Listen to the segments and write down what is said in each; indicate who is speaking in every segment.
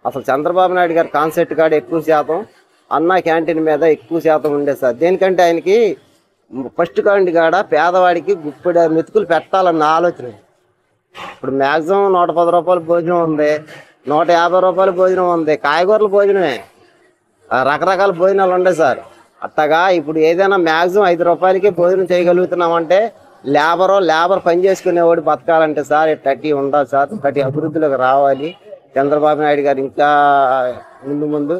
Speaker 1: అసలు చంద్రబాబు నాయుడు గారి కాన్సెప్ట్ కాడ ఎక్కువ శాతం అన్నా క్యాంటీన్ మీద ఎక్కువ శాతం ఉండేది సార్. దేనికంటే ఆయనకి ఫస్ట్ క్యాంటీన్ కాడ పేదవాడికి గుప్పెడు మెతుకులు పెట్టాలన్న ఆలోచన. ఇప్పుడు మ్యాక్సిమం 110 రూపాయల భోజనం ఉంది, 150 రూపాయల భోజనం ఉంది, కాయగూరల భోజనమే, రకరకాల భోజనాలు ఉన్నాయి సార్. అట్టగా ఇప్పుడు ఏదైనా మ్యాక్సిమం 5 రూపాయలకి భోజనం చేయగలుగుతున్నామంటే లేబర్ పని చేసుకునేవాడు బతకాలంటే సార్ ఇట్టటి ఉండాలి సార్. ఇట్టటి అభివృద్ధిలోకి రావాలి. చంద్రబాబు నాయుడు గారు ఇంకా ముందు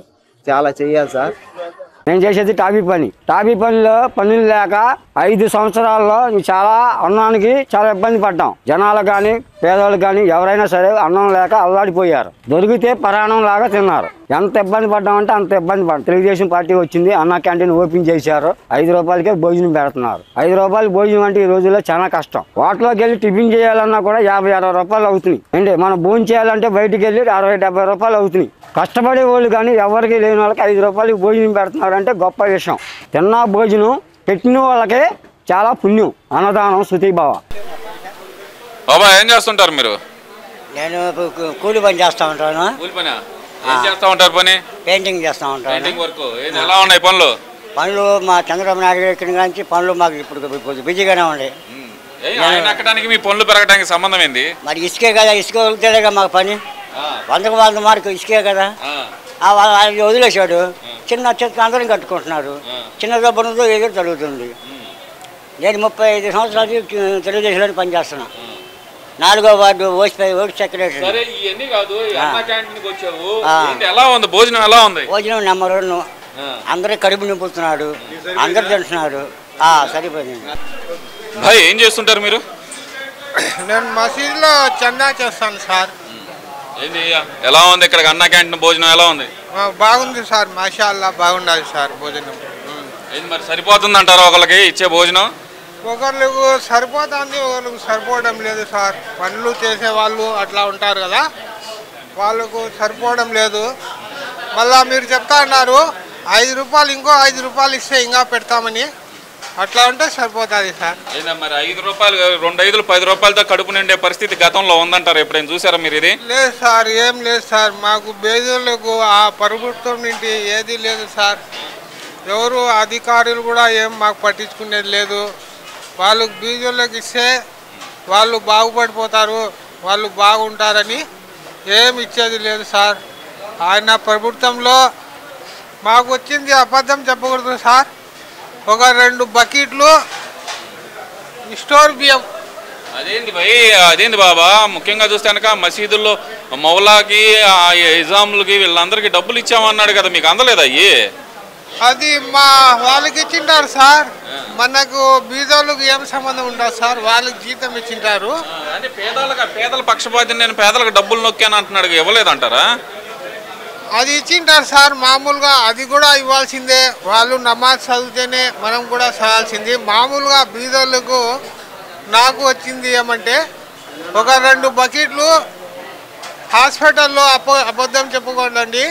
Speaker 1: చాలా చెయ్యాలి సార్.
Speaker 2: నేను చేసేది టాపీ పనిలో పనులు లేక 5 సంవత్సరాల్లో చాలా అన్నానికి చాలా ఇబ్బంది పడ్డాం. జనాలు కానీ పేదవాళ్ళు కానీ ఎవరైనా సరే అన్నం లేక అల్లాడిపోయారు. దొరికితే పరాణం లాగా తిన్నారు. ఎంత ఇబ్బంది పడ్డామంటే అంత ఇబ్బంది పడ్డాం. తెలుగుదేశం పార్టీ వచ్చింది, అన్నా క్యాంటీన్ ఓపెన్ చేశారు. 5 రూపాయలకే భోజనం పెడుతున్నారు. 5 రూపాయలు భోజనం అంటే ఈ రోజుల్లో చాలా కష్టం. హోటల్లోకి వెళ్ళి టిఫిన్ చేయాలన్నా కూడా 50-60 రూపాయలు అవుతుంది. అంటే మనం భోజనం చేయాలంటే బయటికి వెళ్ళి 60-70 రూపాయలు అవుతుంది. కష్టపడే వాళ్ళు కానీ ఎవరికి లేని వాళ్ళకి 5 రూపాయలకి భోజనం పెడుతున్నారు అంటే గొప్ప విషయం. తిన్న భోజనం పెట్టిన వాళ్ళకే చాలా పుణ్యం. అన్నదానం శృతిభావ.
Speaker 3: బాబా ఏం చేస్తుంటారు మీరు?
Speaker 4: నేను కూలి పని చేస్తూ ఉంటాను.
Speaker 3: కూలి పని ఏం చేస్తూ ఉంటారు? పని
Speaker 4: పెయింటింగ్ చేస్తూ ఉంటాను.
Speaker 3: Painting work. ఎలా ఉన్నాయి పనులు?
Speaker 4: మా చంద్రబాబు నాయుడు ఎక్కిన కానీ పనులు మాకు ఇప్పుడు బిజీగానే ఉన్నాయి.
Speaker 3: ఆయన ఎక్కడానికి మీ పనులు పెరగడానికి సంబంధం ఏంది?
Speaker 4: మరి ఇసుకే కదా, ఇసుక వదిలేగా మాకు పని. 100 మార్కు ఇసుకే కదా. వాళ్ళు వదిలేశాడు. చిన్న చెత్త అందరం కట్టుకుంటున్నారు. చిన్న దెబ్బతో ఏదో జరుగుతుంది. నేను 35 సంవత్సరాలు తెలుగుదేశంలో పనిచేస్తున్నా. 4వ వార్డు ఓటు సెక్రటరీ.
Speaker 3: భోజనం ఎలా ఉంది?
Speaker 4: భోజనం నెంబర్ 1. అందరూ కడుపు నింపుతున్నాడు, అందరు తింటున్నారు. సరిపోయింది.
Speaker 3: భాయ్ ఏం చేస్తుంటారు మీరు?
Speaker 5: నేను మసీదులో చందా చేస్తాను సార్.
Speaker 3: ఏంది ఎలా ఉంది ఇక్కడ అన్నా క్యాంటీన్ భోజనం ఎలా ఉంది?
Speaker 5: బాగుంది సార్, మాషాల్లా బాగుండాలి సార్ భోజనం.
Speaker 3: ఏంది మరి సరిపోతుంది అంటారా ఒకరికి ఇచ్చే భోజనం?
Speaker 5: ఒకరికి సరిపోతుంది, ఒకరికి సరిపోవడం లేదు సార్. పనులు చేసేవాళ్ళు అట్లా ఉంటారు కదా, వాళ్ళకు సరిపోవడం లేదు. మళ్ళా మీరు చెప్తా అన్నారు 5 రూపాయలు, ఇంకో 5 రూపాయలు ఇస్తే ఇంకా పెడతామని. అట్లా ఉంటే సరిపోతుంది సార్.
Speaker 3: మరి 5 రూపాయలు 2 5 10 రూపాయలతో కడుపు నిండే పరిస్థితి గతంలో ఉందంటారు. ఎప్పుడైనా చూసారా మీరు ఇది?
Speaker 5: లేదు సార్, ఏం లేదు సార్. మాకు బేదలకు ఆ ప్రభుత్వం నుండి ఏది లేదు సార్. ఎవరు అధికారులు కూడా ఏం మాకు పట్టించుకునేది లేదు. వాళ్ళకు బీజోళ్ళకి ఇస్తే వాళ్ళు బాగుపడిపోతారు, వాళ్ళు బాగుంటారని ఏం ఇచ్చేది లేదు సార్. ఆయన ప్రభుత్వంలో మాకు వచ్చింది అబద్ధం చెప్పకూడదు సార్. ఒక 2 బకెట్లు స్టోర్ బియ్యం.
Speaker 3: అదేంటి బాబా, ముఖ్యంగా చూస్తే కనుక మసీదుల్లో మౌలాకి ఇజాములకి వీళ్ళందరికీ డబ్బులు ఇచ్చామన్నాడు కదా, మీకు అందలేదు అయ్యి?
Speaker 5: అది మా వాళ్ళకి ఇచ్చింటారు సార్. మనకు బీదోళ్ళకి ఏం సంబంధం ఉండదు సార్, వాళ్ళకి జీతం ఇచ్చింటారు.
Speaker 3: అంటే పేదల పక్షపాతి, నేను పేదలకు డబ్బులు నొక్కాను అంటున్నాడు, ఇవ్వలేదంటారా?
Speaker 5: అది ఇచ్చింటారు సార్ మామూలుగా. అది కూడా ఇవ్వాల్సిందే. వాళ్ళు నమాజ్ చదివితేనే మనం కూడా చదవాల్సింది. మామూలుగా బీదోళ్ళకు నాకు వచ్చింది ఏమంటే ఒక 2 బకెట్లు హాస్పిటల్లో అబద్ధం చెప్పుకోండి.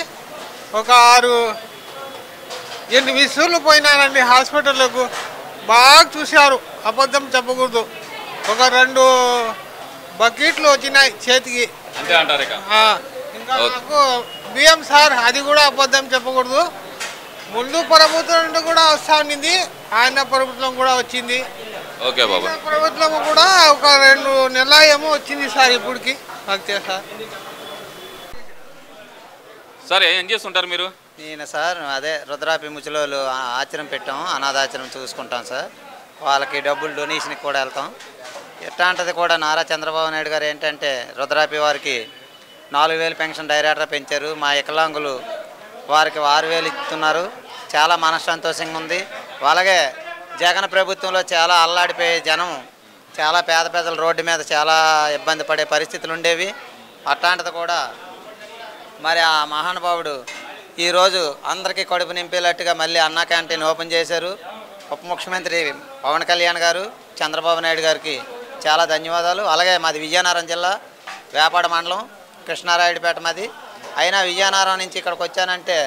Speaker 5: ఒక 6-8 విసులు పోయినారండి హాస్పిటల్లకు. బాగా చూశారు, అబద్ధం చెప్పకూడదు. ఒక 2 బకెట్లు వచ్చినాయి చేతికి. ఇంకా నాకు బియ్యం సార్, అది కూడా అబద్ధం చెప్పకూడదు. ముందు ప్రభుత్వం నుండి కూడా వస్తా ఉన్నింది, ఆయన ప్రభుత్వం కూడా వచ్చింది. ప్రభుత్వం కూడా ఒక 2 నెలల ఏమో వచ్చింది సార్ ఇప్పటికి. అంతే సార్.
Speaker 3: సరే ఏం చేస్తుంటారు మీరు?
Speaker 6: నేను సార్ అదే రుద్రాపి ముచ్చలోళ్ళు ఆశ్రమం పెట్టాం, అనాథాశ్రమం చూసుకుంటాం సార్. వాళ్ళకి డబ్బులు డొనేషన్కి కూడా వెళ్తాం. ఎట్లాంటిది కూడా నారా చంద్రబాబు నాయుడు గారు ఏంటంటే రుద్రాపి వారికి 4000 పెన్షన్ డైరెక్టర్ పెంచారు. మా వికలాంగులు వారికి 6000 ఇస్తున్నారు. చాలా మనస్సంతోషంగా ఉంది. అలాగే జగన్ ప్రభుత్వంలో చాలా అల్లాడిపోయే జనం, చాలా పేద పేదలు రోడ్డు మీద చాలా ఇబ్బంది పడే పరిస్థితులు ఉండేవి. అట్లాంటిది కూడా మరి ఆ మహానుభావుడు ఈరోజు అందరికీ కడుపు నింపేటట్టుగా మళ్ళీ అన్నా క్యాంటీన్ ఓపెన్ చేశారు. ఉప ముఖ్యమంత్రి పవన్ కళ్యాణ్ గారు, చంద్రబాబు నాయుడు గారికి చాలా ధన్యవాదాలు. అలాగే మాది విజయనగరం జిల్లా వేపాడ మండలం, కృష్ణారాయుడుపేట మాది. అయినా విజయనగరం నుంచి ఇక్కడికి వచ్చానంటే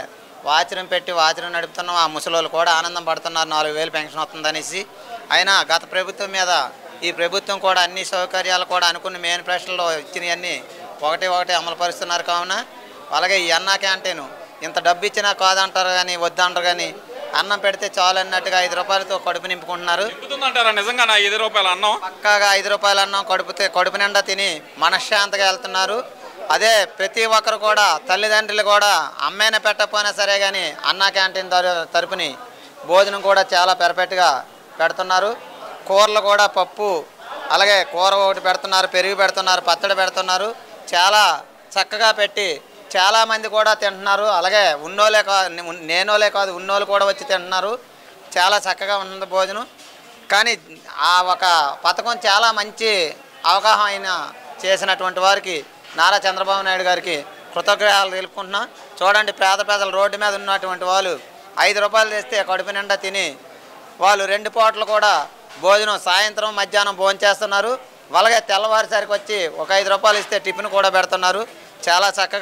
Speaker 6: వాచరం పెట్టి వాచరం నడుపుతున్నాం. ఆ ముసలోళ్ళు కూడా ఆనందం పడుతున్నారు, 4000 పెన్షన్ వస్తుందనేసి. అయినా గత ప్రభుత్వం మీద ఈ ప్రభుత్వం కూడా అన్ని సౌకర్యాలు కూడా అనుకున్న మేనిఫెస్టోలో ఇచ్చినవన్నీ ఒకటి అమలు పరుస్తున్నారు. కావున అలాగే ఈ అన్నా క్యాంటీన్ ఇంత డబ్బు ఇచ్చినా కాదంటారు కానీ వద్దంటారు కానీ అన్నం పెడితే చాలు అన్నట్టుగా 5 రూపాయలతో కడుపు నింపుకుంటున్నారు.
Speaker 3: నింపుతుందంటారా నిజంగా 5 రూపాయల అన్నం?
Speaker 6: పక్కాగా 5 రూపాయల అన్నం కడుపు నిండా తిని మనశ్శాంతిగా వెళ్తున్నారు. అదే ప్రతి ఒక్కరు కూడా తల్లిదండ్రులు కూడా అమ్మైనా పెట్టకపోయినా సరే కానీ అన్నా క్యాంటీన్ తరపుని భోజనం కూడా చాలా పెర్ఫెక్ట్గా పెడుతున్నారు. కూరలు కూడా పప్పు అలాగే కూర ఒకటి పెడుతున్నారు, పెరుగు పెడుతున్నారు, పచ్చడి పెడుతున్నారు. చాలా చక్కగా పెట్టి చాలామంది కూడా తింటున్నారు. అలాగే నేనోలే కాదు ఉన్నోళ్ళు కూడా వచ్చి తింటున్నారు. చాలా చక్కగా ఉంది భోజనం. కానీ ఆ ఒక పథకం చాలా మంచి అవగాహన చేసినటువంటి వారికి నారా చంద్రబాబు నాయుడు గారికి కృతజ్ఞతలు తెలుపుకుంటున్నాం. చూడండి, పేదలు రోడ్డు మీద ఉన్నటువంటి వాళ్ళు 5 రూపాయలు తెస్తే కడుపు నిండా తిని వాళ్ళు 2 పూటలు కూడా భోజనం సాయంత్రం మధ్యాహ్నం భోజనం చేస్తున్నారు. అలాగే తెల్లవారిసరికి వచ్చి ఒక 5 రూపాయలు ఇస్తే టిఫిన్ కూడా పెడుతున్నారు. చాలా చక్కగా